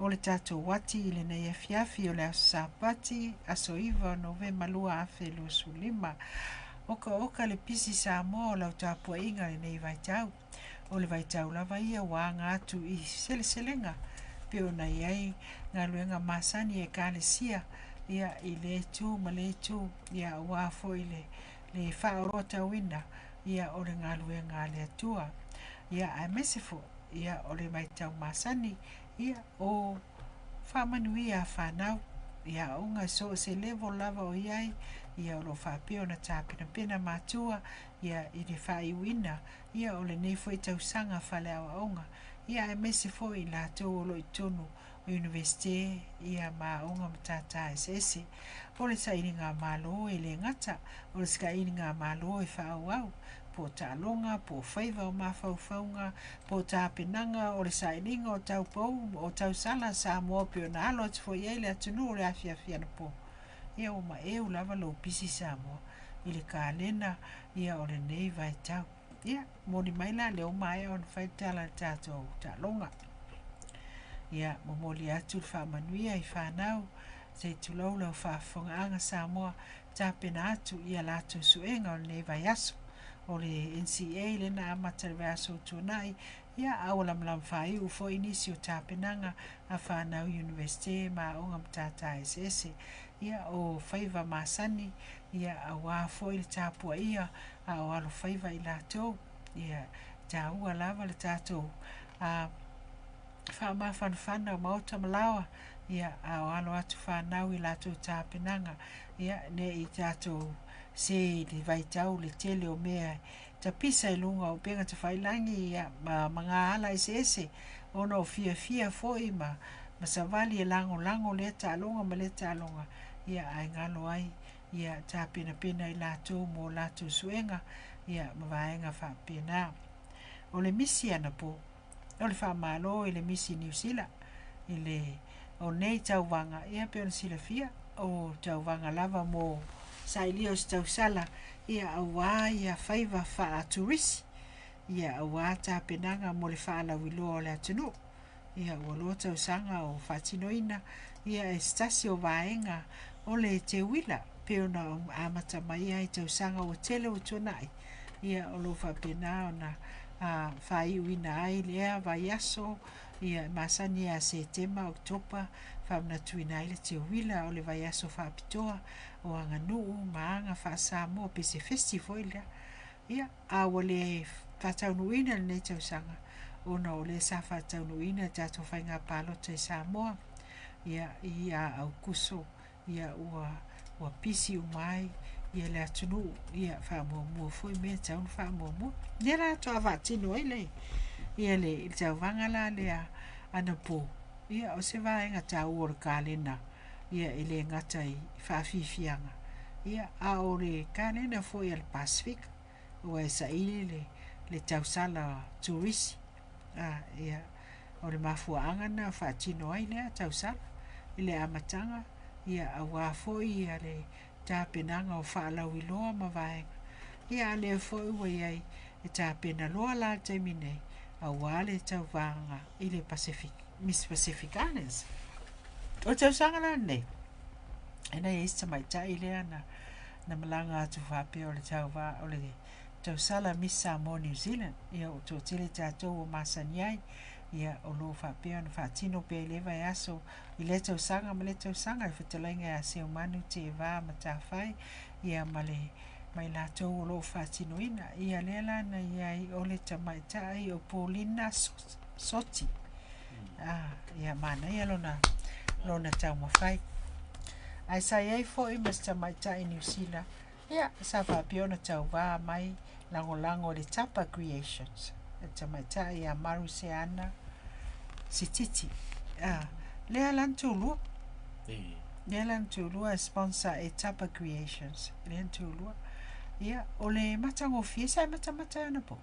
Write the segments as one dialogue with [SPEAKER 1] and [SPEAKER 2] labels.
[SPEAKER 1] o le tatou wati i le nei afiafi o le aso sapati aso iwa novema lua afe lu sulima oka le pisi Samoa o lau tapua inga le nei vaitau o le vaitau lava ia wanga atu i seleselenga pe ona iai ngā luenga masani e kālesia ia i le tu ma le tu ia ua fo i le whaoroa tauina ia o le ngā luenga le atua ia a mesefo ia o le vaitau masani ia o whamanuia whanau ia unga so se level lava o iai ia o lo whapeo na tāpina pena mātua ia i le whaiwina ia o le nei fwoi tausanga whale awa onga ia e mese fwoi la tau o lo i tonu o universite ia ma onga matata SS o le sa ini ngā malo e le ngata o le ska ini ngā malo e whaau au po tālonga, po whaiva o mawhauwhaunga, po tāpenanga o le sailinga o tau pou, o tau sala sa mua pio na alo atu fo iei le atunu o le awhiawhia na po. Ia o ma eu lava lo pisi sa mua, i le kālena, ia o le nei vai tau. Ia, moni maila le o mai o na whaitala tātou tālonga. Ia, momoli atu le whamanuia i whanau, se tulau lau whaafonga anga sa mua, tāpena atu ia lātu suenga o le nei vai aso. O le NCA le na amata le aso tuanai ia au lam whai u fo inisi o tāpenanga a whanau universite ma onga mtata SS ia o whaiva masani ia a wā fo i le tāpua ia a o alo whaiva i lātou ia tā ua lava le tātou a whamawhanwhana o mauta malawa ia a o alo atu whanau i lātou tāpenanga ia ne i tātou se le vaitau le tele o mea ta pisa i lunga o penga te whailangi ia mga ala ese ono fia foi ma savali e lango le talonga ma le talonga ia ai ngalo ai ia ta pena i lato mo lato suenga ia mawaenga wha pena o le misi ana po o le wha malo i le misi New Zealand i le o nei tauwanga ia pe ona sila fia o tauwanga lava mo sailio stau sala ia awa ia whaiva wha turisi ia awa tā penanga mo le wha la wilo o le atunu ia ua loa tausanga o whatinoina ia e stasi o vaenga o le te wila pe ona amata mai ai tausanga o tele o tonai ia o lo whapena ona whai uina ai lea vai aso ia masani a September Oktoba whamna tuina ai le te wila o le vai aso whapitoa o anga nuu maanga whaasamo pe se festival ia a wale whataunuina le nei tausanga ona o le sa whataunuina tato whainga palota i Samoa ia au kuso ia ua pisi umai ia le atunu ia whaamua foi mea taun whaamua nera to avatino ai le ia le tauwanga la lea ana po ia o se vaenga tau o le kālena ia ele ngata i whaafifianga ia a o le kālena foi al Pacific o e sa ili le tausala turisi ia o le mafuanga na whaatino ai lea tausala ile amatanga ia awa foi ia le tāpenanga o whaalau iloa ma vaenga ia le foi ua iai e tāpena loa la taimine awa le tauvanga i le Pacific Miss Pacific Islands o tausanga la nei ena eista mai tai lea na malanga atu whape o le tauva o le tausala Miss Samoa New Zealand ia o tō tele tātou o masani ai ia o lo whape o na whaatino pe lewa e aso i le tausanga ma le tausanga i whatalainga e aseo manu te wā ma tāwhai ia ma le mai lātou o lo whaatino ina ia lela na iai o le tamaitai o Paulina Soti ia mana ia lona tau mawhai ai sai ai fo i mas tamaitai New Zealand ia sa whapio na tau wā mai lango le Tapa Creations tamaitai a Maru Seana Sititi lea lantulua lea lantulua sponsor e Tapa Creations lea lantulua ia o le matango fie sai matamata ana po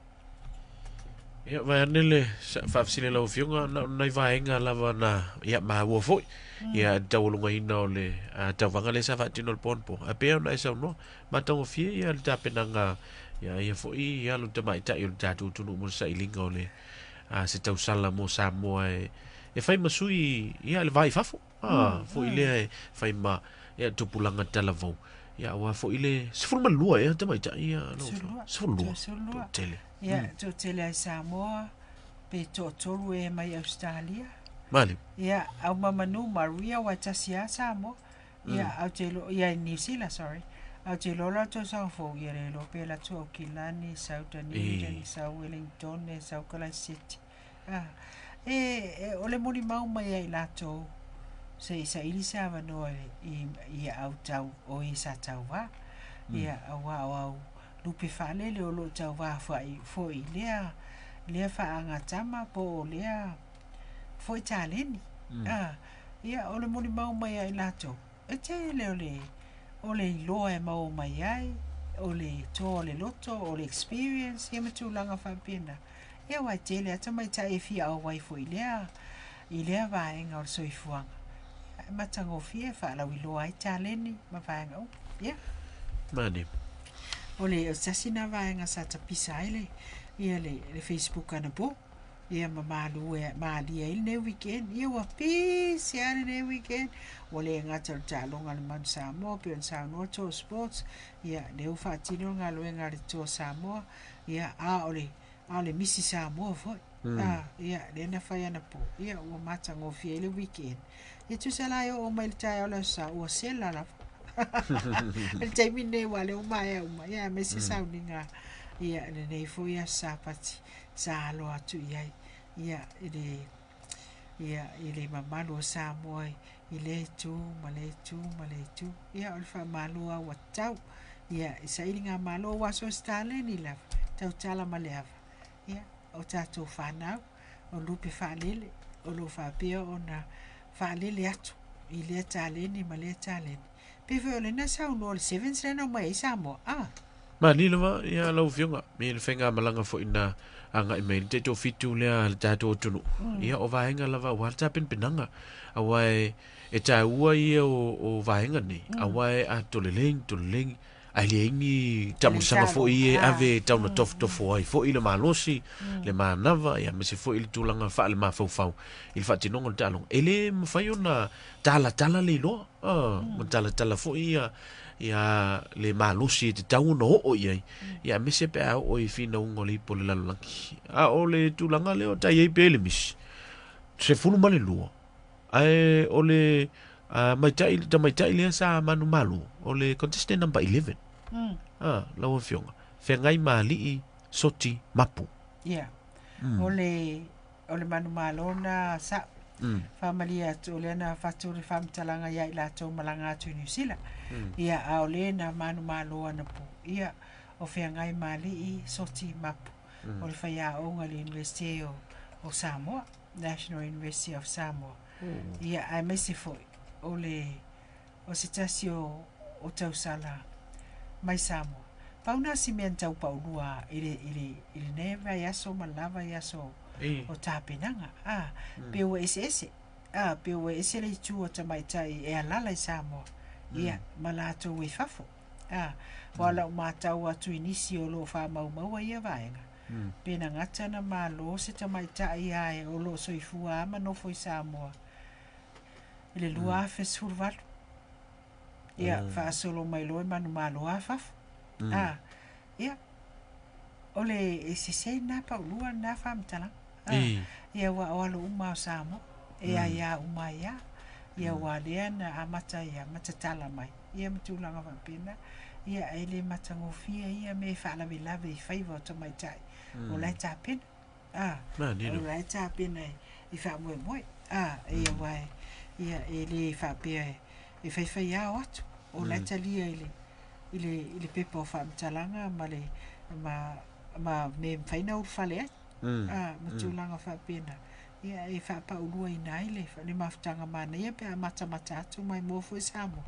[SPEAKER 2] ia vai anele whaafsine lau fionga nai vaenga lava na ia maua foi ia taulunga ina o le tauwanga le sa whaatino le ponpo a pea na isa uno matango fie ia le tapenanga ia foi ia lo tamaitai o le tatu tunu mo sa ilinga o le se tausala mo Samoa e fai masui ia le vai fafo fo ile fai ma ia tupulanga talavou ia wa fo ile sfulma lua ia tama ita ia no sfulma tele
[SPEAKER 1] ia to tele ai Samoa pe to tolu e mai Australia
[SPEAKER 2] mali
[SPEAKER 1] ia au mamanu Maria wa tasia Samoa ia au telo ia New Zealand sorry au telo la to sa fo ia le lo pe la to Kilani South Dunedin South Wellington e South Auckland City ole moni mau mai ai la to se sa ili sa va no i au tau o i sa tau va ia au lupe fa le o lo tau va fo i lea fa anga tama po lea fo i taleni ia ole moni mau mai ai la to e te le ole i loa e mau mai ai ole to ole loto ole experience ia matu langa fa pena ia wa te le ata mai ta e fi au wai fo i lea va enga o soifuanga matango fie fa la wilo ai taleni ma vaenga ia
[SPEAKER 2] mani
[SPEAKER 1] ole sasina vaenga sa tapisa ile ia le Facebook ana po ia malu e mali ai ne weekend ia wa peace ia ne weekend ole ngata talonga le man Samoa pe sa no to sports ia le ufa tino ngalo ngari to Samoa ia ole misi Samoa fo ia le na fa ana po ia o matango fie ile weekend e tu sala yo o mai tai ola sa o sela la el tai mine wale o mai ya me se soundinga ia ne fo ya sapati sa lo atu ia ile mamalo sa moi ile tu male tu ia alfa malo wa tau ia sa ilinga malo wa so stale ni la tau tala male ia o tato fana o lupe falele o lo fa pia ona fa lele atu i le taleni ma le taleni pe vele na sa no le 7 sena mai Samoa
[SPEAKER 2] ma ni lava ia lo fiunga me le fenga malanga fo ina anga email te to fitu le ta to tunu ia o vaenga lava wa ta penanga awai e ta ua ia o vaenga ni awai a to le leng ai le ingi tamu sanga fo i ave tau na tof ai fo i le malosi le manava ia me se fo i le tulanga fa le mafau il fa tinongo talong ele mfai ona tala le lo tala fo ia le malosi te tau no o ia me se pe o i fina ungo le po le lalaki o le tulanga le o tai e pe le mis se fulu male lo ai o le mai tai le sa manu malu o le contestant number 11 lawa fionga fengai mali soti mapu
[SPEAKER 1] ole manu malona sa familia to le na faturi fam talanga ya ila to malanga to New Zealand ia ole na manu malo na pu ia o fengai mali soti mapu ole fa ya o ngali University o Samoa National University of Samoa ia ai mesi foi ole o sitasio o tau sala mai Samoa pauna simenta upa ulua ile neva yaso malava yaso o tapenanga pe o ss pe o ss le tu o tamaitai e alala Samoa ia malato we fafo wala matau atu inisi o lo fa mau ia vaenga pena ngata na malo se tamaitai ai o lo soifua ma foi Samoa ile lua fe surval ia fa solo mai lo manu malo afaf ia ole se na pa lua na fam tala ia wa lo uma Samoa ia uma ia wa le na amata ia matatala mai ia mtulanga va pena ia ele matangofia ia me fa la lave faiva to mai tai o la tapin o la tapin i fa mo ia wa ia ele fa pe e fa ia wat o la talia ile pepo fa mtalanga male ma me faina u fale mtulanga fa pena ia e fa pa ulua ina ile fa le maftanga mana ia pe mata tu mai mo fo Samoa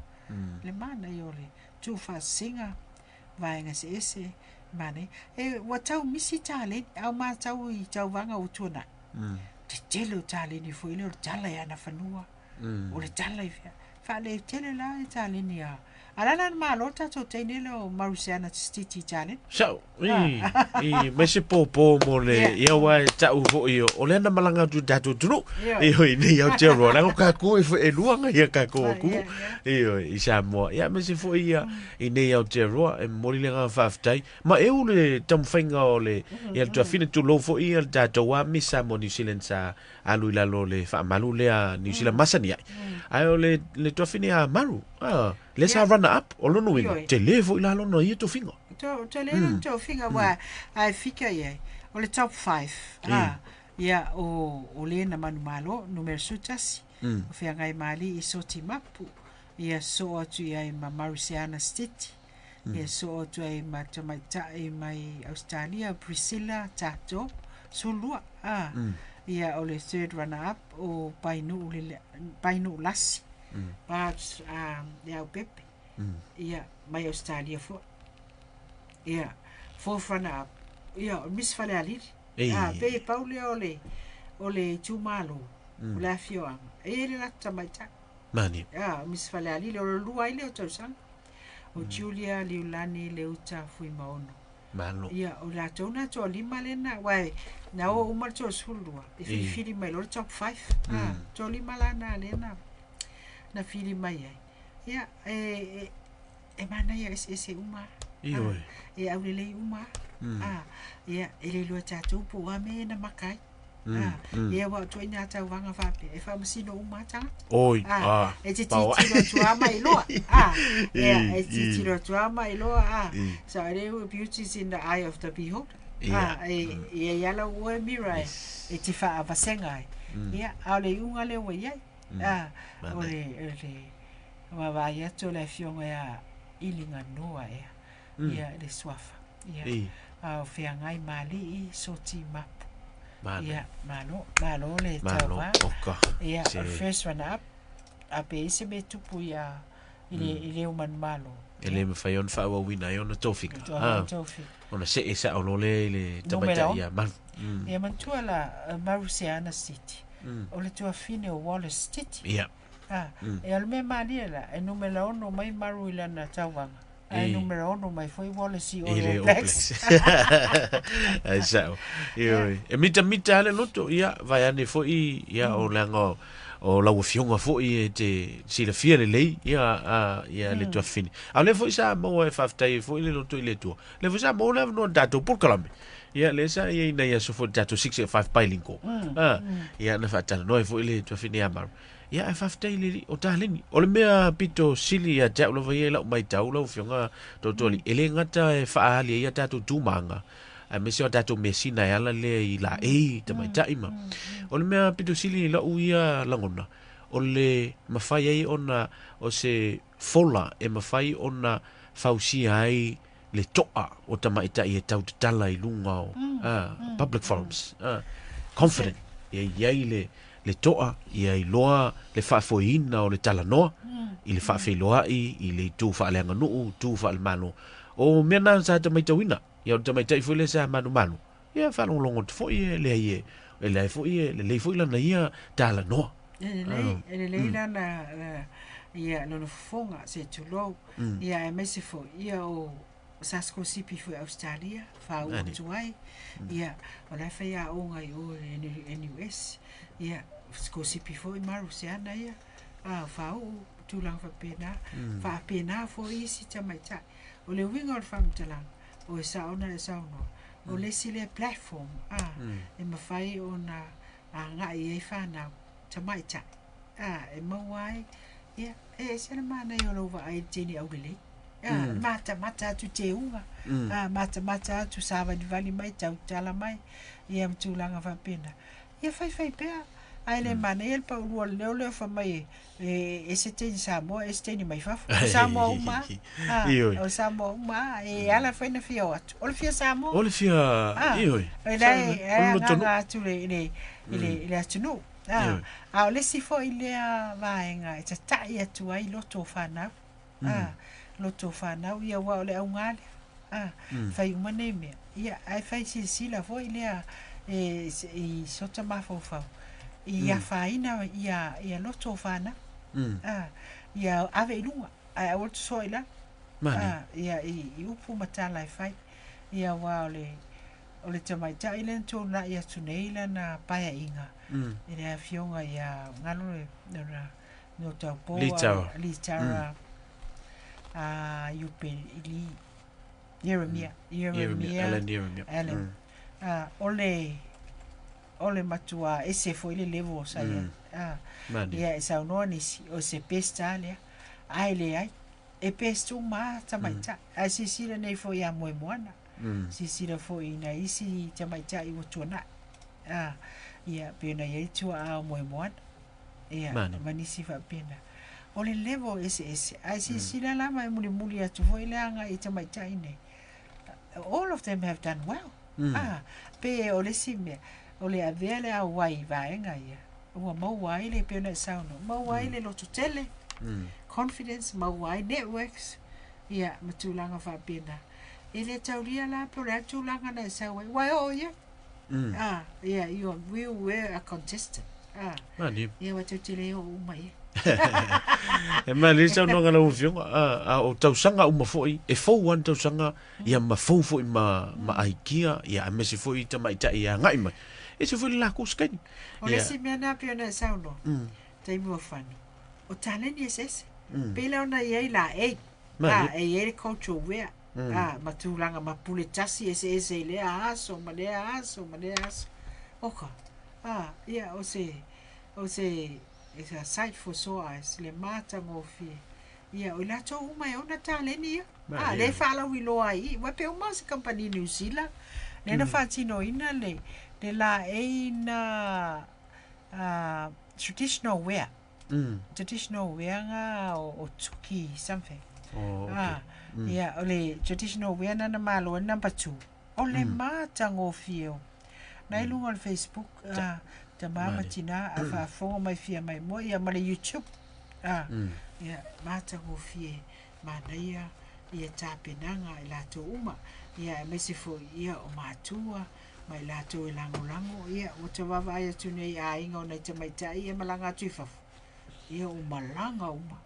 [SPEAKER 1] le mana yole tu fa singa vaenga se ese mane e watau misi tale au matau I tau vanga utuna te telo tale ni fo ile tala ya na fanua o le tala fa le tele la e tale ni a ala na ma lo ta to te ne lo Marusiana City challenge
[SPEAKER 2] So, mai se po mo le ia wa ta u fo io. O le na malanga tu datu tu. Io ni ia te ro la ka ko e luanga ia ka ko ku. Io i sa mo. Ia mai se fo ia i nei ia te ro e mo le nga fa ftai. Ma e u le tam finga o le ia tu fine tu lo fo ia datu wa mi sa mo New Zealand sa alu la lo le fa malu le a New Zealand masani ai. Ai o le tu fine a maru. Le sa run up o lo no te le fo ila lo no ia tu finga.
[SPEAKER 1] To le to finga wa ai fika ye o le top 5 ya o le na manu malo numero sutas o fia ngai mali i soti mapu ya so atu ya ma Marusiana City ya so atu ya ma tamaita mai Australia Priscilla Tato Sulua ya o le third runner up o painu lasi but ya pepe ya mai Australia fo yeah, fourth runner up. Yeah, Miss Faleali. Pe Pauli ole Chumalo. Ole Fioang. Le la tamaita.
[SPEAKER 2] Mani.
[SPEAKER 1] Miss Faleali le lua ile o tosang. O Julia Liulani le uta fui maono.
[SPEAKER 2] Malo.
[SPEAKER 1] O la tona to lima lena wai na o umar to sulua. If you feel my lord top 5. To lima lana lena. Na feel my ya mana ya ese uma.
[SPEAKER 2] Io
[SPEAKER 1] e au le uma ele lo tatu po ame na makai e wa to ina ta wanga fa e fa msino uma ta
[SPEAKER 2] oi
[SPEAKER 1] e ti lo tua mai lo e ti lo tua mai lo so the beauty is in the eye of the beholder e yala wo mirai e ti fa avasenga ale unga le wo ye ole wa va ya to le fionga ya ilinga noa ia le swafa ia fea ngai mali i soti mapu ia malo le tawa ia first one up ape ise me tupu ia ile uman malo
[SPEAKER 2] ele me fai on fa wa wina ona tofika ona se esa o le tabata ia man
[SPEAKER 1] ia mantua la Marusiana City o le tua fine o Wallace City
[SPEAKER 2] ia
[SPEAKER 1] e alme mali la e numero ono mai maru ila na tawanga ai numero ono mai foi Wallace o Blacks
[SPEAKER 2] ai sao e mita ale loto ia vai ane foi ia o lango o la fionga foi te sila fia le ia le tua fini a le foi sa mo e faftai foi le loto ile tu le foi sa mo le no dato por kalame ia le sa ia ina ia so foi dato 65 pailinko ia na fatana no foi le tua fini amar ia e faftai le o taleni o le mea pito sili ia ja lo vai la mai tau lo fionga totoli ele ngata e fa ali ia dato tu manga a me se dato mesina ia la le ila te mai taima o le mea pito sili la uia langona o le mafai ai ona o se fola e mafai ona fausi ai le toa o tamaita i tau tala i lunga o public forums confident ia le toa ia i loa le faafoina o le tala noa i le faafeiloa i le tu faaleanga nuu tu faalemano o mea na sa tamaita wina ia o tamaita i foi le sa manu ia faalongolongo te foi le ai e le foi le foi lana ia tala noa
[SPEAKER 1] ele leila na ia no fonga se tulo ia e mese fo ia o sasko sipi fo Australia fa o tuai ia o la fa ia o ngai o NUS ia sko sipi fo Marusiana ia fa o tulang fa pena fo isi tamaita o le winga o fam talang o sa ona o le sile platform e mafai ona ngai e fa na tamaita e mawai ia e sele mana yo lo va ai tini au le mata tu te unga mata tu sava di vali mai tau tala mai ia mtulanga fa pena ia fai pea ai le mana el pa ulu le fa mai e se te samo e se ni mai fa samo uma o samo uma e ala fa na fio atu o le fia samo
[SPEAKER 2] o le fia io
[SPEAKER 1] e dai nga tu le atunu o le si fo ile vaenga e ta ia tu ai loto fana loto fana ia wa le aungale fai uma neme ia ai fai si la fo ile e sota mafo fa ia faina ia loto fana ia ave ilunga ai o soila
[SPEAKER 2] Mani.
[SPEAKER 1] ia I upu matala fai ia wa ole tamai ta ile to na ia tuneila na paya inga ile afionga ia ngalo no tau po li tara yupe ili Yeremia Alan ole matua ese foi le levo sa ia sa no ni o se pesta le ai e pestu ma tamaita a sisira nei foi a moi moana sisira foi na isi tamaita I wotuna ia pena ia tu a moi moana ia manisi fa pena ole levo ese a sisira la mai muli atu foi le anga I tamaita ine all of them have done well pe ole sime ole avele a wai vaenga ia o mau wai le pena sauno mau wai le lo tutele confidence mawai networks ia matulanga fa pena ile tauria la pora tulanga na sa wai o ia ia we were a contestant
[SPEAKER 2] mani
[SPEAKER 1] ia watu tele o mai
[SPEAKER 2] e mali sa no ngala ufionga o tausanga uma foi e fo wan tausanga ia ma fo foi ma aikia ia mesi foi tama ita ia ngai mai e se foi la kusken
[SPEAKER 1] ole si mena pena sauno taimu fani o taleni ese pela ona ia la e e culture wea matulanga mapule tasi ese le aso male oka ia o se it's a sight for sore eyes le mata ngofi ia o la to uma e ona taleni ia le fala wi lo ai wa pe uma se company New Zealand le na fatino ina le la e na traditional wear traditional wear nga o tuki something yeah ole traditional wear na malo number 2 ole mata ngofio na ilunga on Facebook tamama tina afa fonga mai fia mai mo ia male YouTube yeah mata ngofie manaya ia tapenanga ila to uma ia mesifo ia o matua mai lato lango ia o te wawa ia tune ia inga o nei te maita ia malanga tuifafu ia o malanga uma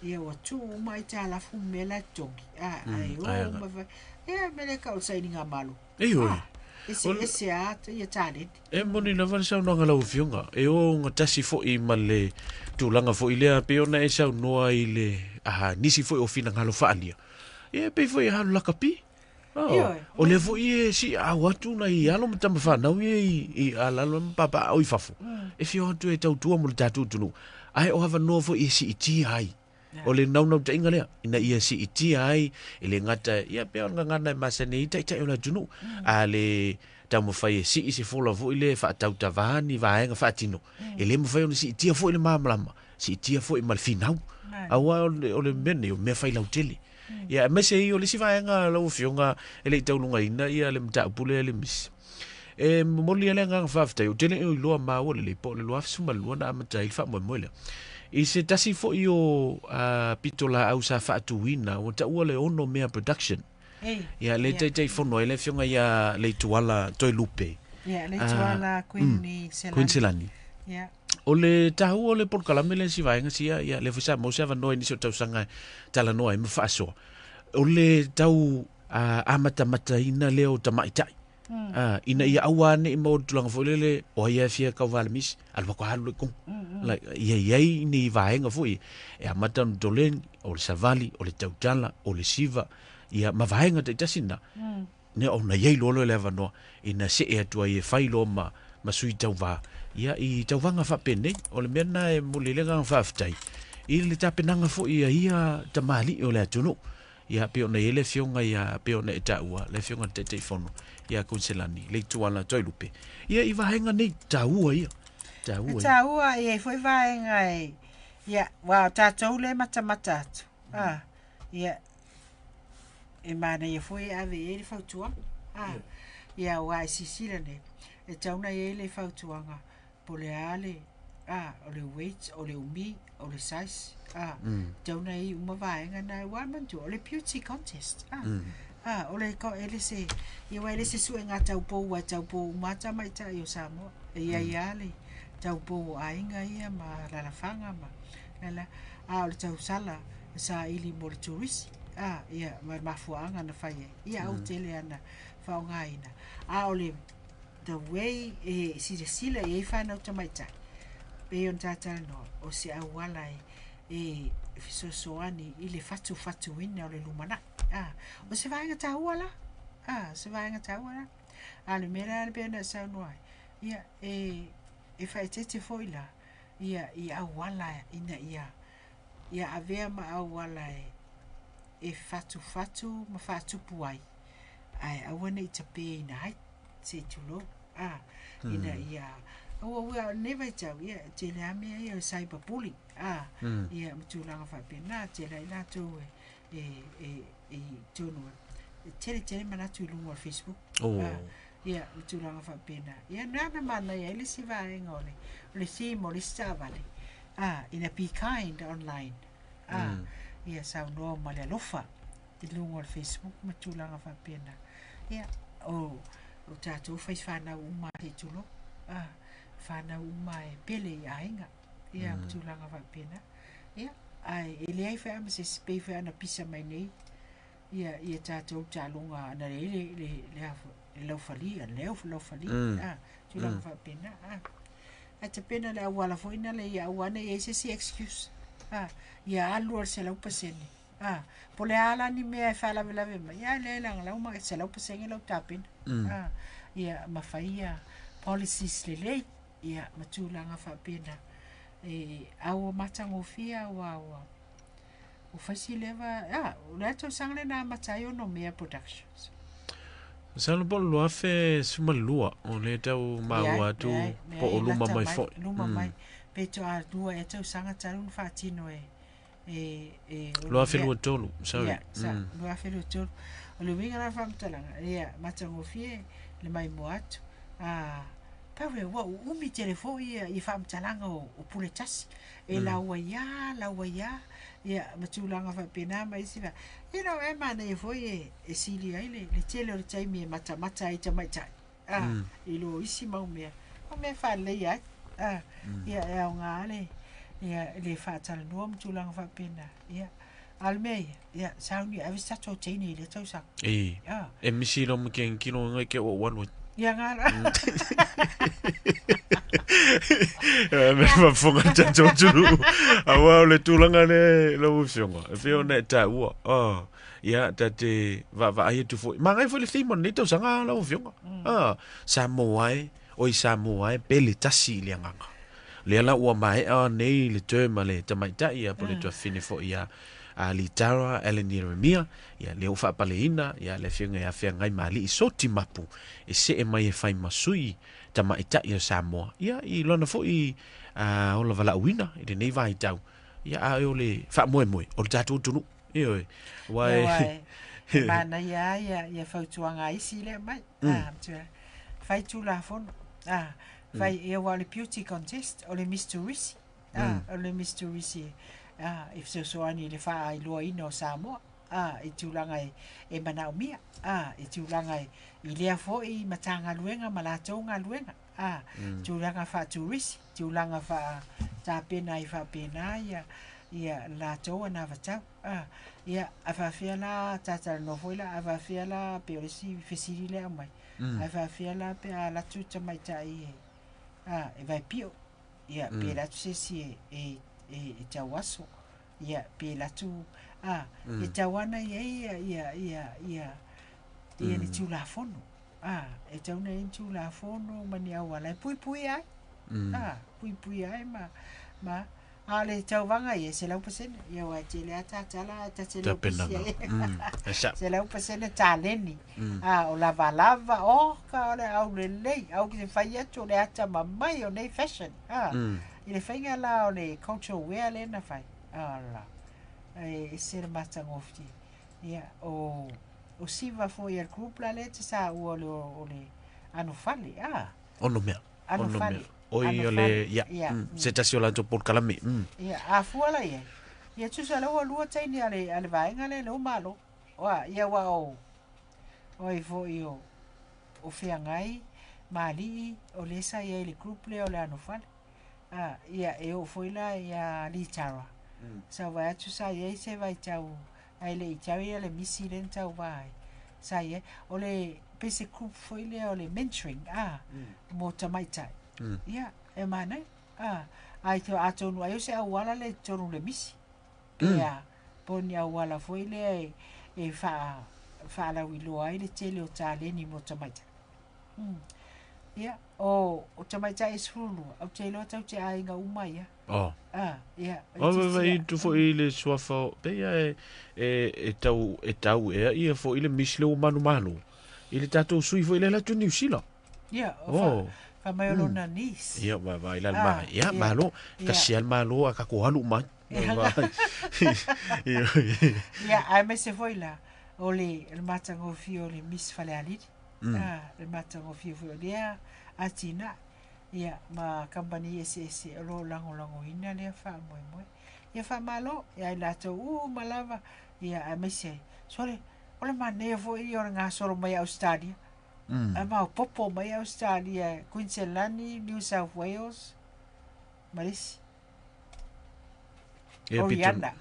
[SPEAKER 1] ia o tu uma I te alafu mela tongi ai o uma ia mele ka o saininga malu ese ata ia tane
[SPEAKER 2] e moni na van sa no ngala ufionga e o ngatasi fo I male tulanga fo ile pe ona e sa noa ile nisi fo o fina ngalo faalia e pe fo ia la kapi o le fo ie si a watu na I alo mtamba fa na I alalo papa o ifafu e fio tu e tau tua mo tatu tunu ai o hava no fo I si iti ai o le nau te inga lea ina ia si iti ai ele ngata ia pe on ngana masane ita ona tunu a le tamu fai si isi fola fo ile fa tau tavani vaenga fa tino ele mo fai on si iti fo ile mamlama si iti fo I malfinau awa o le mene o me fai lauteli ia mese I o le si vaenga lo fionga ele tau lunga ina ia le mta pule le mis e moli ele nga fa fta o tele o lo ma o le po le lo afsu malu na mta il fa mo moile I se tasi fo I o pitola au sa fa tuina o ta ua le ono mea production ia le te fono ele fionga ia le tuala toi lupe
[SPEAKER 1] le tuala Queen
[SPEAKER 2] Selani o le tahu o le porkalame le si vaenga sia ia le fisa mo se va no ni so tau sanga tala no ai fa so o le tau amata mata ina le o tamaita ina ia awane I mo tulanga fo le o ia fia ka valmis alwa ko halu ko like ia ni vaenga fo e amata dolen o le savali o le tautala o le siva ia mavaenga te tasina ne o na ye lolo le va no ina se e tua ia fai lo ma sui tau va ia I tau vanga fa pene o le mena e mulilenga fa ftai I le tapenanga fo ia tamali o le atunu ia pe ona ele fionga ia pe ona taua le fionga te fono ia Kunselani le tuala toi lupe ia I vaenga nei taua ia
[SPEAKER 1] taua ia foi vaenga ia wa tatou le mata ia e mana ia foi ave ele fautua ia wa sisila ne e tauna ele fautuanga poleale o le weight o le umi o le size tauna I uma vaenga na wa mantu o le beauty contest o le ko ele se ia wa ele se su nga tau po mata mai ta yo samo ia le tau po ainga ia ma lalafanga ma la a o le tau sala sa ili mo le turisi ia ma mafuanga na fai ia au tele ana faungaina a o le the way sila e whanau tamaita pe on tata no o se awala e fisosoani i le fatu ina o le lumana o se vaenga tauala se vaenga tauala a le mera le pena sa noai ia e faitete foila ia i awala ina ia avea ma awala e fatu ma fatu puai ai awana i tape ina hai se tulo ina ia ua neva tau ia te le ame ia cyberbullying ia mtulanga fa pena te la ila to e tono tele mana tu lungo Facebook ia mtulanga fa pena ia na mana ia le siva ngole le simo le savale ina be kind online ia sa no male lofa i lungo Facebook mtulanga fa pena ia o tato fai fana uma te tulo fana uma e pele ainga ia mtulanga va pena ia ai ele ai fa se spe fa na pisa mai nei ia tato talunga na le lo fali tulanga va pena ate pena la wala foi na le ia wana ia se excuse ia alu se la paseni pole ala ni me fa la mai ia le la uma se la paseni lo tapin ia mafaia policies le ia matulanga fa pena au matangofia wa o fasileva o lato sangle na matayo no me productions
[SPEAKER 2] Salo bol lo afe sumalua o le tau maua tu po o luma mai fo.
[SPEAKER 1] Luma mai pe to a dua e tau sanga tarun fatino
[SPEAKER 2] lo afe lo tolu. Sorry.
[SPEAKER 1] Lo afe lo tolu. O le winga na famtalanga ia matangofie le mai moatu pawe wa umi telefo i famtalanga o pule tasi la waya ia matulanga fa pena mai siva ina e mana e foi e sili ai le tele o tai me mata ai tamai tai ilo isi mau me o me fa le ia ia e ngale ia le fa tal no matulanga fa pena ia almei ia sauni avista to tini le tau sa
[SPEAKER 2] e misi no mken kino ngai ke o one
[SPEAKER 1] ia ngala
[SPEAKER 2] me fa fonga tanto tulu awa le tulanga le lo usionga e fio na ta ua ia tate va ai tu foi mangai foi le fimo ni to sanga lo usionga samoai o samoai pele tasi le nganga le la ua mai nei le terma le tamaita ia po le to fine fo ia ali tara Eleni Mia ia le ufa paleina ia le finga ia fia ngai mali soti mapu e se e mai e fai masui tama ita ia Samoa ia i lona fo i o la vala wina i de nei vai tau ia a o le fa moe o le tatu tunu ia
[SPEAKER 1] wai mana ia fautuanga isi le mai fai tu la fon fai ia wale beauty contest o le Mystery o le Mystery if so ani le fa ai loa ino Samoa i tulanga e manaumia i tulanga i lea fo i matanga luenga malatonga luenga tulanga fa tourist tulanga fa tapena i fa pena ia la toa na vatau ia afa fiala tata no foila afa fiala pe orisi fesiri le mai afa fiala pe ala tuta mai tai e vai pio ia pe la tusi e tawaso ia pe la tu e tawana ia ni tula fono e tauna ni tula fono mani awala pui ai pui ai ma ale tauwanga ia se lau pasene ia wa tele ata tala ata tele se lau pasene taleni o lava o ka ole au lei au ki fai atu le ata mamai o nei fashion ile fainga la o le cultural wear le na fai ala e se mata ngofti ia o siva fo ia group la le sa o le ano fali
[SPEAKER 2] ono mea
[SPEAKER 1] ano fali
[SPEAKER 2] oi ole ia se tasio la por kalami
[SPEAKER 1] ia a fuala ia tu sa lo lu tai ni ale vaenga le lo malo ia wa oi fo io o fiangai mali o le sa ia le group le o le ano fali ia e o foi la ia li tara sa vai atu sa ia se vai tau ai le tau ia le misi len tau vai sa ia o le pese group foi le o le mentoring mo tamaita ia e mana ai te ato no ai se awala le tonu le misi ia poni awala foi le e fa la wilo ai le tele o tale ni mo tamaita ia o tamaita is fulu au te lo tau te ai nga uma ia ia
[SPEAKER 2] vai tu foi le suafa pe e tau ia foi le misle o manu ele tatou sui foi le la tu New Zealand
[SPEAKER 1] ia fa mai o na nis
[SPEAKER 2] ia vai la mai ia malo kasial malo a ko halu mai
[SPEAKER 1] ia ai me se foi la o le matango fio le mis fale ali le matango fio dia atina ia ma company ese lo lango ina le fa mo ia fa malo ia la to malava ia ai me se sole ole mane foi o nga solo mai Australia ama popo mai Australia Queensland New South Wales Maris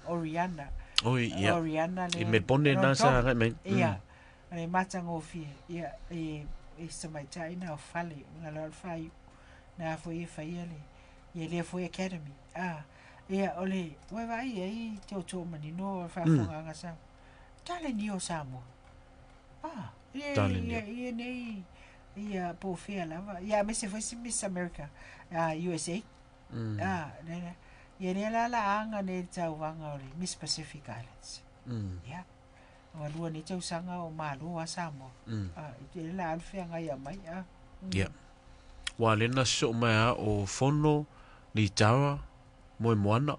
[SPEAKER 1] Oriana
[SPEAKER 2] e me pone na sa men
[SPEAKER 1] ia ai matango fie ia e se mai China fale ngalo fai na foi ele ia le foi academy ia ole vai ai to manino fa fonga sa tale ni o samo ia nei ia po fia lava ia me se foi Miss America USA nene ia ne la anga ne tau wanga ori Miss Pacific Islands ia o lua ni tau sanga o malu a samo ia la alfea nga ia mai
[SPEAKER 2] ia wa le na so mai o fono ni tawa mo moana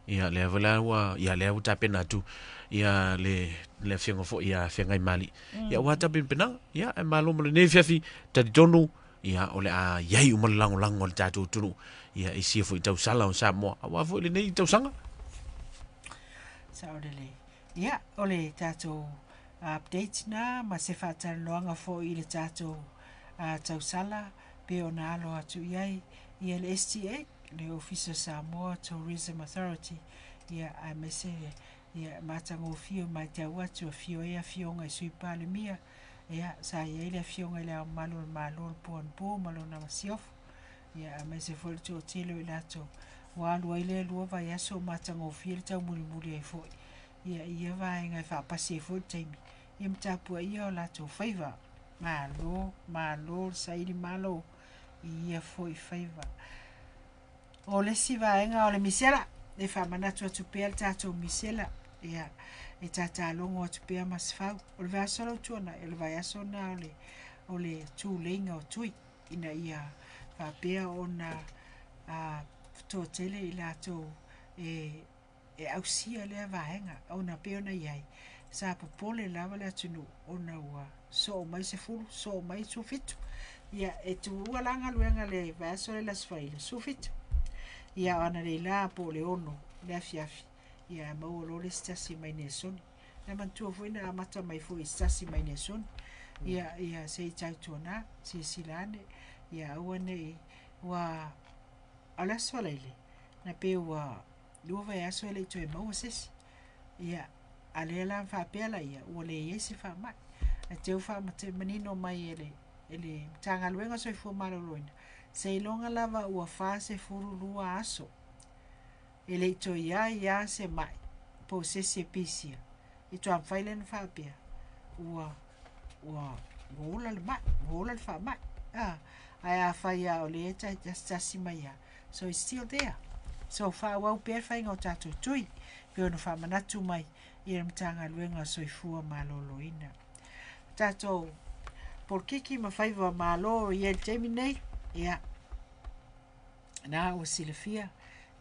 [SPEAKER 2] ia le vala wa ia le uta pena tu ia le fianga fo ia fianga mali ia wata bin pena ia e malo mo ne fiafi ta donu ia ole a yai mo lango lango ta tu tu ia isi fo tau sala o sa mo wa fo le nei tau sanga
[SPEAKER 1] sa ole ia ole tato update na ma se fata loanga fo ile tato tau sala pe ona lo atu iai ia le STA le Office of Samoa Tourism Authority ia a mese ia matango fio mai te watu fio ia fio ngai sui pale mia ia sa ia le fio ngai le malo po malo na masiof ia a mese fo to tilo ilato walu ile lu va ia so matango fio te muri ai fo ia vai ngai fa pase fo temi im tapu ia la to favor malo sairi malo ia foi favor o le sivaenga o le misela e fa manatu atu pea le tatou misela ia e tatalongo atu pea masfau o le vaasolo tuana e le vaiaso na o le tuleiga o tui ina ia faapea ona totele i latou e ausia lea vaega ona pea ona iai sa popole lava le atunuu ona ua so mai se fulu so mai sufitu ia e tuua lagaluega le vaeaso le lasfai le sufitu ia ana le la po le ono le afiafi ia mau lo le stasi mai ne soni na mantua foi na mata mai foi stasi mai ne soni ia se tai tona si silane ia wane wa ala solele na pe wa do vai aso ele to mau ses ia ale la fa pela ia o le yesi fa mai a teu fa mate menino mai ele tanga luenga so fu malo loina se longa lava ua fase furu lua aso ele to ia se mai po se pisia i to am failen fa pia ua gola le mai gola le fa mai ai fa ia o le ta just mai so it's still there so fa wa pe fa ingo tatu tui pe no fa manatu mai i mtanga luenga so fu malo loina tato por kiki ma faiva malo i el terminate ia na o silafia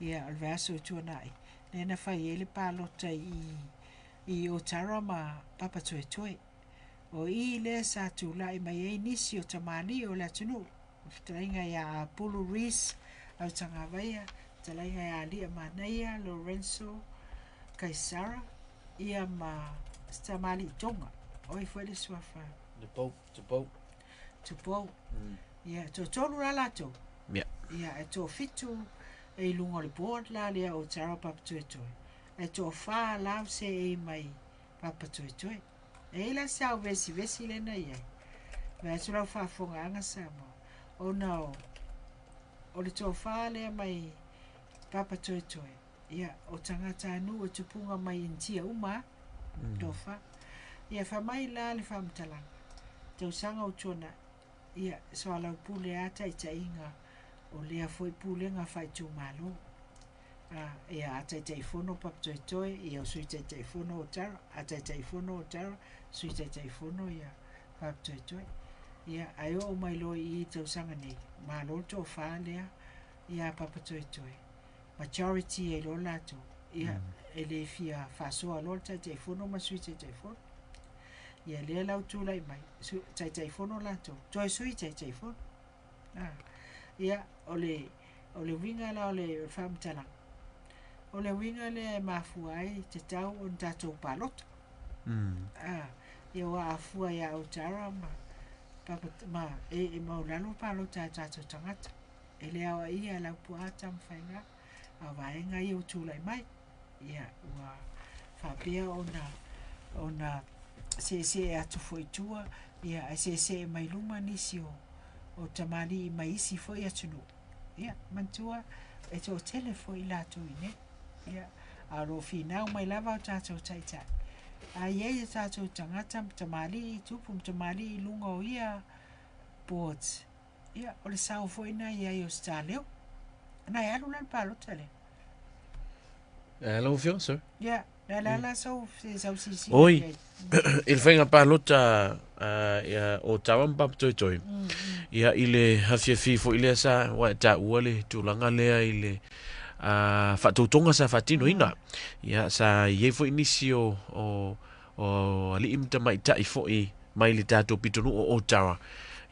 [SPEAKER 1] ia al verso tuanai nena fai ele palota i o tara ma papa toe o i le sa tu lai mai e nisi o tamani o la tunu tainga ya pulu ris au tanga vaia tainga ya lia manaia Lorenzo Kaisara ia ma stamali tonga oi foi le sua fa
[SPEAKER 2] to po
[SPEAKER 1] ia to tolu la to
[SPEAKER 2] Ia.
[SPEAKER 1] Ia e tō fitu e lunga le board la lea o tara papatoetoe. E tō wha lau se e mai papatoetoe. E la sao vesi le na iai. Mea tu lau whafonga anga sa mo. O nao, o le tō wha lea mai papatoetoe. Ia o tangata anu o tupunga mai intia uma. Tō wha. Ia wha mai la le wha mtalanga. Tau sanga o tōna. Ia so alau pule ata i ta inga. O lea foi pule nga whai tū malo. Ia a tai fono papatoetoe. Ia o sui tai fono o tara. A tai fono o tara. Sui tai fono ia papatoetoe. Ia ai o mai loi i tau sanga nei. Malo tō wha lea. Ia papatoetoe. Majority e lo lato. Ia e le fia whasoa lo tai fono ma sui tai fono. Ia lea lau tū lai mai. Tai fono lato. Toi sui tai fono. Ia o le winga la o le whamtalang. O le winga le mafua ai te tau o tatou palota. Ia wa afua ia o tara ma e maulano palota tatou tangata. E le awa ia lau puata mwhainga. A waenga i o tūlai mai. Ia ua whapea ona se e atu foitua. Ia se mai luma nisi o tamali i mai isi foi atunu. Ia, mantua e tō tele foi lato i ne. Ia, a ro finau mai lava o tātou taitai. A iei e tātou tangata tamali i tupu tamali i lunga o ia boards. Ia, o le sao foi na iei o sta leo. Na e alu lan palo tale.
[SPEAKER 2] Lau fio, sir.
[SPEAKER 1] Ia, la sau sisi.
[SPEAKER 2] Oi, il whainga pālota o tawam papatoetoe. Ia i le hawhiawhi fo i lea sa, wa ta ua le tūlanga lea i le whatautonga sa whatino ina. Ia sa iei fo inisi o ali imta mai tai fo i mai le tātou pitonu o Otawa.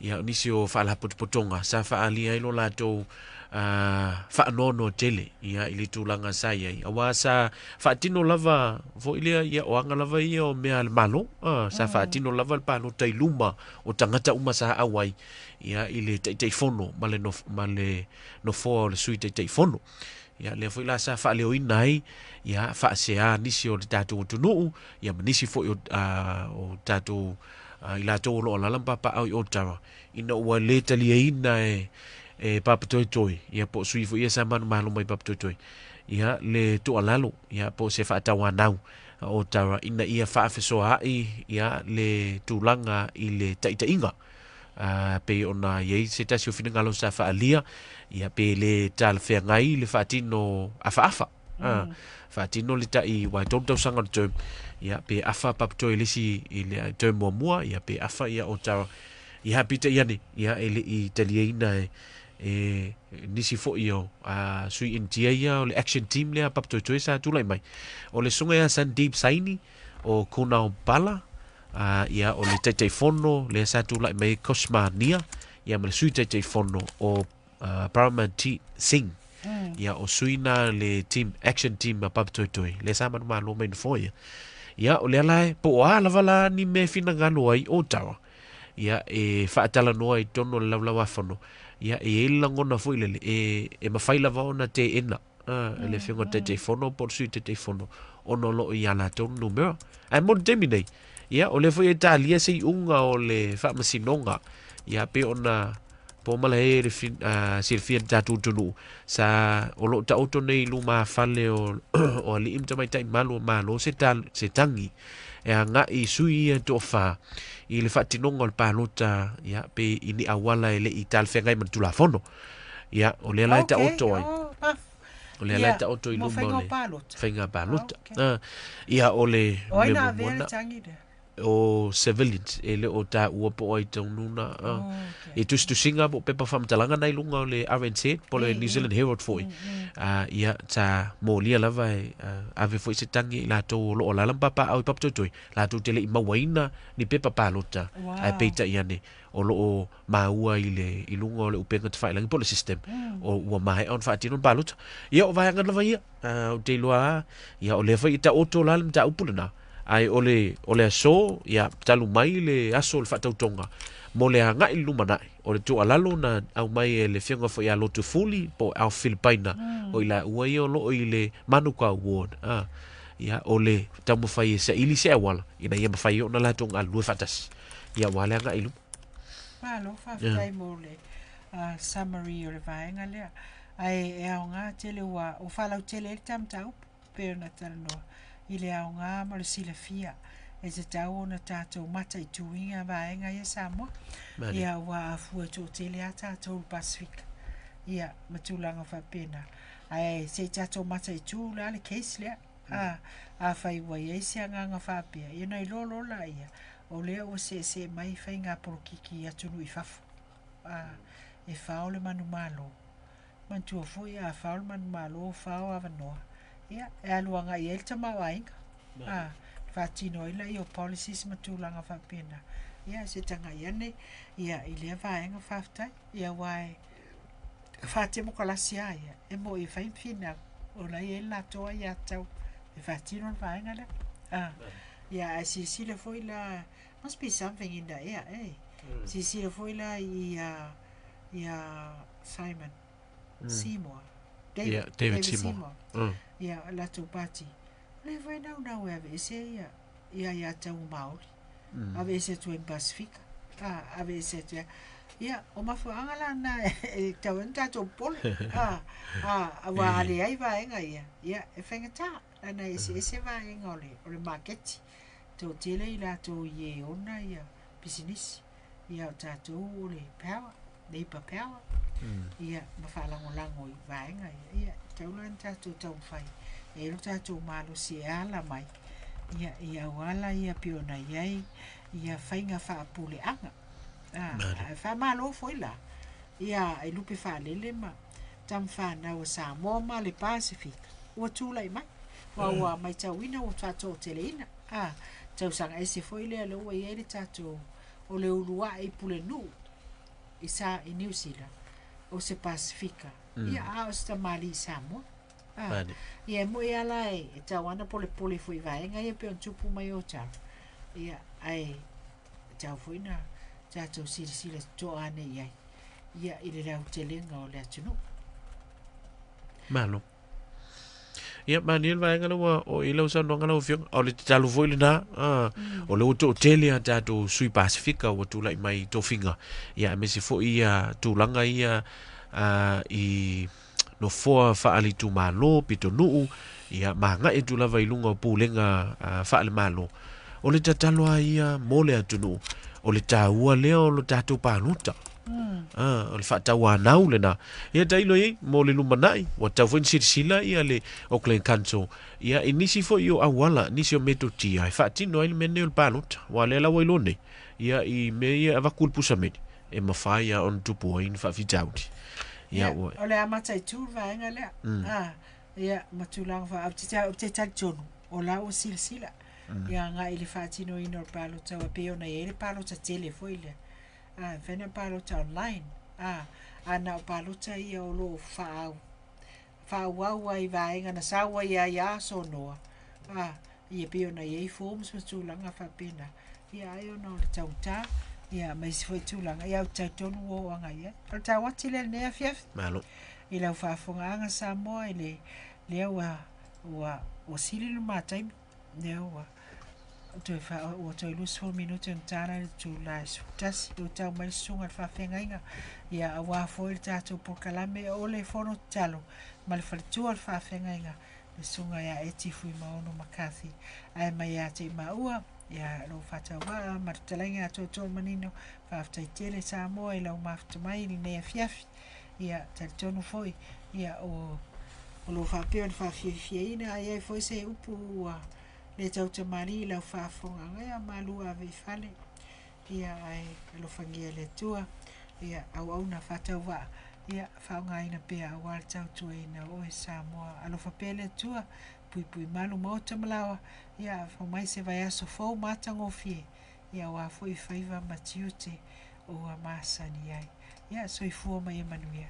[SPEAKER 2] Ia nisi o whaalahapotopotonga sa whaalia ilo lātou whaanono tele ia i le tūlanga sa iai. Awa sa whaatino lava fo ilia ia o anga lava ia o mea le malo. Sa whaatino lava le pāno tai luma o tangata uma sa awai ia i le tai fono ma le no foa o le sui tai fono. Ia le fo ila sa whaaleo inai ia whaasea nisi o le tātou o tunuu ia manisi fo o tātou i lātou o lo alalampa pa au i Otawa. Ina ua le talia ina e papatoetoe ia po sui fo ia sa manu malo mai papatoetoe ia le to alalo ia po se whaatawanau o Otawa ina ia whaafesoa ai ia le tūlanga i le taitainga pe ona iei se tasi o finangalo sa whaalia ia pe le talawhea ngai le whaatino afa whaatino le tai wai tōtau sanga le term ia pe afa papatoe lisi i le term mua ia pe afa ia Otawa ia pita iane ia ele i talieina nisi fo io sui intia ia o le action team lea papatoetoe sa tūlai mai o le sunga ia Sandeep Saini o Kunao Bala ia o le taitai fono lea sa tūlai mai Kosmania ia ma le sui taitai fono o Paramount Singh ia o suina le team action team papatoetoe le sa manu malo mai fo ia o le alai po a lavala ni me finangalo ai Otawa ia e whaatala noa i tono le laulawa whano ia e langona fo ile e mawhaila vaona te ena le whiunga te whono por sui te whono ono lo i ala tonu numera ai mon temi nei ia o le fo e talia se unga o le whaamasinonga ia pe ona po mala e le sirfia tatu tunu sa o lo ta auto nei luma fale o ali imta mai tai malo se tangi e nga i sui e tofa i le whatinonga o le pālota ia pe ini awala e le i talwhengai mantula fono ia o le lai ta auto ai o le lai ta auto i luma o le whainga pālota ia o le mwana o civilians e le o ta ua po ai taununa e tustu singa po pepa whamtalanga nei lunga o le RNZ po le New Zealand Herald foi ia ta molia lava ave foi se tangi la to lo la lampa pa au papatoe la to tele i mawaina ni pepa palota ai peita iane o lo maua i lunga o le upenga te whailangi po le system o ua mai on whaatino palota ia o vai lava ia o te loa ia o le whai ta oto lalim ta upulana ai ole aso ia talu mai le aso le whatautonga mo le anga i lumana o le tu alalo na au mai e le fianga fo ia lotu fuli po au Filipaina o ila ua i o lo i le Manuka Award ia o le tamu fai se ili se wala ina ia mafai o na la tong alu fatas ia wale anga ilu
[SPEAKER 1] Malo whawhai mo le summary o le vaenga lea. Ai e au ngā tele ua o whalau tele e tam tau pēr na tala noa. I le au ngā ma le sila fia. E te tau o na tātou mata i tuinga vaenga ia Samoa. Ia ua afua tō tele a tātou Pasifika. Ia matulanga whapena. Ai se tātou mata i tū la le case lea. A whai wai eisi a nganga whapea. Ia nei lolo la ia. O lea o se mai whai ngā porokiki atunu i whafu. E whao le manu malo. Mantua fo ia whao le manu malo o whao awanoa. Ia e aluanga i elta mawainga. Whatino ila i o policies matulanga whapena. Ia se tanga iane. Ia i lea vaenga whaftai. Ia wae whate mo kalasi a ia. E mo i whaim whina. O lai e la toa i atau. E whatino le vaenga lea. Ia a sisile fo ila. Must be something in the air, eh? Sisile fo ila i Simon Seymour.
[SPEAKER 2] David Seymour.
[SPEAKER 1] Ia la tupati. Le vai nau ave ese ia tau Maori. Ave ese tu en Pasifika. Ave ese tu ia o mafu angala na tau enta to pol. Wa ale ai va enga ia. Ia e fengata ana ese va enga ole market. Tō tele i la tō ie ona ia business. Ia o tātou le power, neighbor power. Ia mawhalango i vaenga ia. Taulan tātou tau whai. E ro tātou malo si e ala mai. Ia wala ia piona iai. Ia whainga whaapule anga. Wha malo foila. Ia e lupe whaalele ma. Tam whanau Samoa ma le Pasifika. Ua tūlai mai. Ua mai tauina o tātou teleina. Tau sanga ese foi le alo wa yele tato o le ulua i pule nu i sa i New Zealand o se Pasifika ia a o sta mali Samoa ia mo ia la e tau ana pole foi vaenga ia pe on tupu mai o tau ia ai tau foi na tato sila to ane ia i le rau telenga o le atunu
[SPEAKER 2] malo ia manil vai ngalo o ilo sa no ngalo fiong o le talu foi na o le to tele ata to sui Pasifika o tu lai mai to finga ia me se fo ia tu langa ia i no fo fa ali tu malo pito nu ia manga e tu lava ilunga pulenga fa le malo o le tatalo ia mole atu nu o le taua leo lo tatu panuta o le whatawa nau le na ia tailo i mo le lumanai wa tau fwin sila ia le Auckland Council ia inisi fo i o awala nisi o meto tia e whatino ai le mene o le panuta wa le la wailone ia i me ia avakul pusameni e mawhai a on tupu o in whawhitauti ia
[SPEAKER 1] o le amata i tū vaenga lea ia matulanga wha au te tali tonu o la o sila ia nga ili whatino ino le paluta wa peo na ele paluta tele fo ile vena paluta online ana o paluta ia o lo whaau ai vaenga na sawa ia so noa ia peo na iei forms matulanga whapena ia ai ona o le tauta ia mai si foi tūlanga ia o tautonu o anga ia o tau atile nea fiaf
[SPEAKER 2] malo
[SPEAKER 1] i lau whaafonga anga Samoa i lea ua sililu mātaimi lea ua o toi lus 4 minuto yn tāna i tū la sutasi o tau mai sunga le whawhenga inga ia a wafo i tātou pokalame o le whono talo ma le whalitua le whawhenga inga le sunga ia eti fui maono makathi ai mai a te maua ia lo whatawa marutalainga a tōtō manino whaftai tele Samoa i lau mafta mai ni nea fiafi ia talitonu foi ia o lo whapeo ni whawhiawhia ai ai foi se upu le tauta mari lau whafonga ia malua ave fale ia ai lo whangia le tua ia au na whatawa ia whaonga ina pia awal tautua ina o e Samoa alo whapea le tua pui malu mauta malawa ia mai se vai aso fou matango fie ia wa foi faiva matiute o a masani ai ia so i fua mai manuia